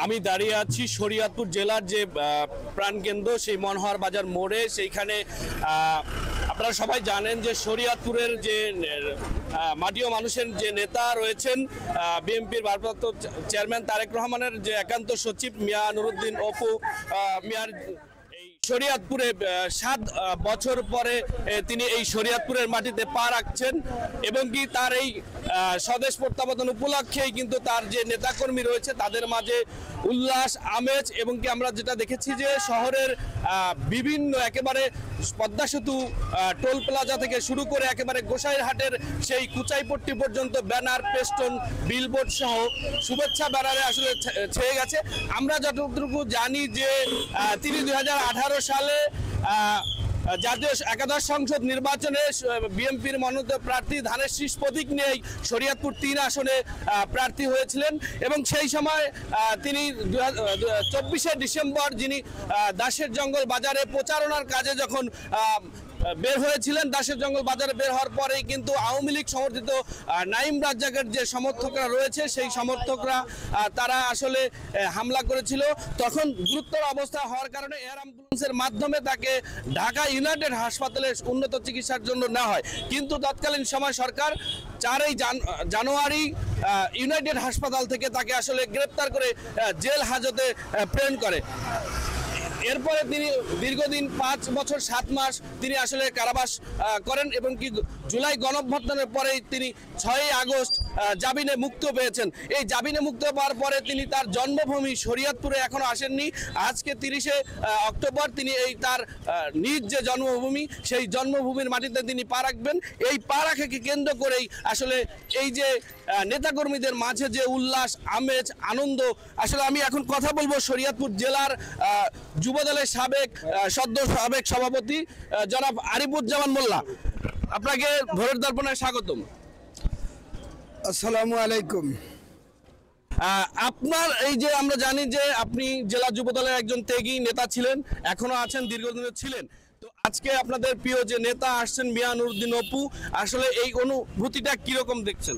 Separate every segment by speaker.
Speaker 1: আমি দাঁড়িয়ে আছি শরীয়তপুর জেলার যে প্রাণকেন্দ্র সেই মনোহর বাজার মোড়ে। সেইখানে আপনারা সবাই জানেন যে শরীয়তপুরের যে মাটিও মানুষের যে নেতা রয়েছেন বিএনপির ভারপ্রাপ্ত চেয়ারম্যান তারেক রহমানের যে একান্ত সচিব মিয়া নুরুদ্দিন অপু মিয়ার শরীয়তপুরে 7 বছর পরে তিনি এই শরীয়তপুরের মাটিতে পা রাখছেন এবং কি তার এই স্বদেশ প্রত্যাবর্তন উপলক্ষেই কিন্তু তার যে নেতাকর্মী রয়েছে তাদের মাঝে উল্লাস আমেজ এবং কি আমরা যেটা দেখেছি যে শহরের বিভিন্ন একেবারে পদ্মা সেতু টোল প্লাজা থেকে শুরু করে একেবারে গোসাইরহাটের সেই কুচাইপট্টি পর্যন্ত ব্যানার পেস্টন বিলবোর্ড সহ শুভেচ্ছা ব্যানারে আসলে ছেয়ে গেছে। আমরা যতটুকু জানি যে তিনি 2018 সালে জাতীয় একাদশ সংসদ নির্বাচনে বিএনপির মনোনীত প্রার্থী ধানের শীষ প্রতীক নিয়েই শরীয়তপুর 3 আসনে প্রার্থী হয়েছিলেন এবং সেই সময় তিনি 24শে ডিসেম্বর যিনি দাসের জঙ্গল বাজারে প্রচারণার কাজে যখন বের হয়েছিলেন, দাসের জঙ্গল বাজারে বের হওয়ার পরেই কিন্তু আওয়ামী লীগ সমর্থিত নাঈম রাজ্জাকের যে সমর্থকরা রয়েছে সেই সমর্থকরা তারা আসলে হামলা করেছিল। তখন গুরুতর অবস্থা হওয়ার কারণে এয়ার অ্যাম্বুলেন্সের মাধ্যমে তাকে ঢাকা ইউনাইটেড হাসপাতালে উন্নত চিকিৎসার জন্য নেওয়া হয়, কিন্তু তৎকালীন সময় সরকার 4 জানুয়ারি ইউনাইটেড হাসপাতাল থেকে তাকে আসলে গ্রেপ্তার করে জেল হাজতে প্রেরণ করে। এরপরে তিনি দীর্ঘদিন 5 বছর 7 মাস তিনি আসলে কারাবাস করেন এবং কি জুলাই গণঅভ্যুত্থানের পরেই তিনি 6 আগস্ট জামিনে মুক্ত পেয়েছেন। এই জামিনে মুক্ত পাওয়ার পরে তিনি তার জন্মভূমি শরীয়তপুরে এখনো আসেননি। আজকে 30শে অক্টোবর তিনি এই তার নিজ যে জন্মভূমি সেই জন্মভূমির মাটিতে তিনি পা রাখবেন। এই পা রাখাকে কেন্দ্র করেই আসলে এই যে নেতাকর্মীদের মাঝে যে উল্লাস আমেজ আনন্দ, আসলে আমি এখন কথা বলবো শরীয়তপুর জেলার যুবদলের সাবেক সভাপতি জনাব আরিফুজ্জামান মোল্লা। আপনাকে ভোরের দর্পণে স্বাগতম।
Speaker 2: আসসালামু আলাইকুম।
Speaker 1: আপনার এই যে আমরা জানি যে আপনি জেলা যুবদলের একজন ত্যাগী নেতা ছিলেন, এখনো আছেন, দীর্ঘদিনের ছিলেন, তো আজকে আপনাদের প্রিয় যে নেতা আসছেন মিয়া নুরুদ্দিন অপু, আসলে এই অনুভূতিটা কিরকম দেখছেন?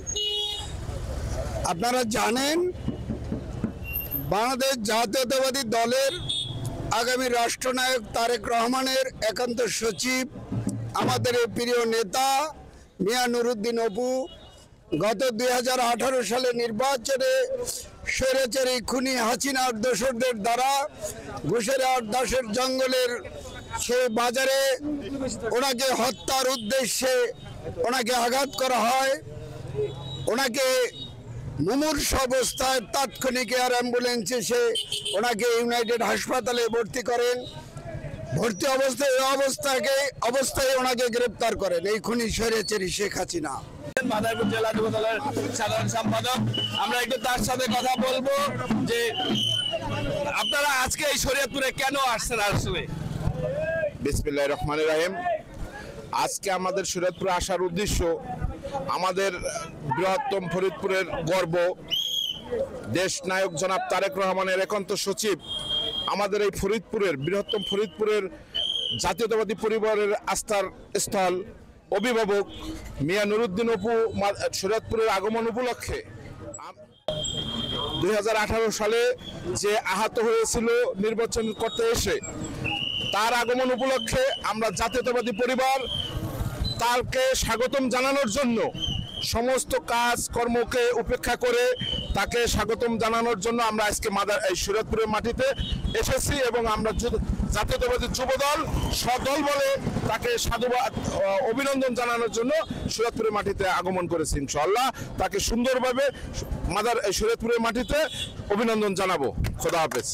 Speaker 2: আপনারা জানেন বাংলাদেশ জাতীয়তাবাদী দলের আগামী রাষ্ট্রনায়ক তারেক রহমানের একান্ত সচিব আমাদের এই প্রিয় নেতা মিয়া নুরুদ্দিন অপু গত 2018 সালে নির্বাচনে স্বৈরাচারী খুনি হাসিনার দোসরদের দ্বারা ঘুষেরহাট দাসের জঙ্গলের সেই বাজারে ওনাকে হত্যার উদ্দেশ্যে ওনাকে আঘাত করা হয়। ওনাকে মুমূর্ষ অবস্থায় তাৎক্ষণিক এয়ার অ্যাম্বুলেন্স এসে ওনাকে ইউনাইটেড হাসপাতালে ভর্তি করেন। ভর্তি অবস্থায় ওনাকে গ্রেপ্তার করেন এই খুনি স্বৈরাচারী শেখ হাসিনা।
Speaker 1: মাদারীপুর জেলা যুবদলের সাধারণ সম্পাদক, আমরা একটু তার সাথে কথা বলবো যে আপনারা আজকে এই শরীয়তপুরে কেন আসছেন? আসলে
Speaker 3: বিসমিল্লাহির রহমানির রহিম। আজকে আমাদের শরীয়তপুরে আসার উদ্দেশ্য আমাদের বৃহত্তম ফরিদপুরের গর্ব দেশ নায়ক জনাব তারেক রহমানের একান্ত সচিব আমাদের এই ফরিদপুরের বৃহত্তম ফরিদপুরের জাতীয়তাবাদী পরিবারের আস্থার স্থল অভিভাবক মিয়া নুরুদ্দিন অপু শরীয়তপুরের আগমন উপলক্ষে 2018 সালে যে আহত হয়েছিল নির্বাচন করতে এসে, তার আগমন উপলক্ষে আমরা জাতীয়তাবাদী পরিবার তাকে স্বাগতম জানানোর জন্য সমস্ত কাজ কর্মকে উপেক্ষা করে তাকে স্বাগতম জানানোর জন্য আমরা আজকে এই শরীয়তপুরের মাটিতে এসেছি এবং আমরা জাতীয়তাবাদী যুবদল সদল বলে তাকে সাধুবাদ অভিনন্দন জানানোর জন্য শরীয়তপুরের মাটিতে আগমন করেছি। ইনশাআল্লাহ তাকে সুন্দরভাবে এই শরীয়তপুরের মাটিতে অভিনন্দন জানাবো। খোদা হাফেজ।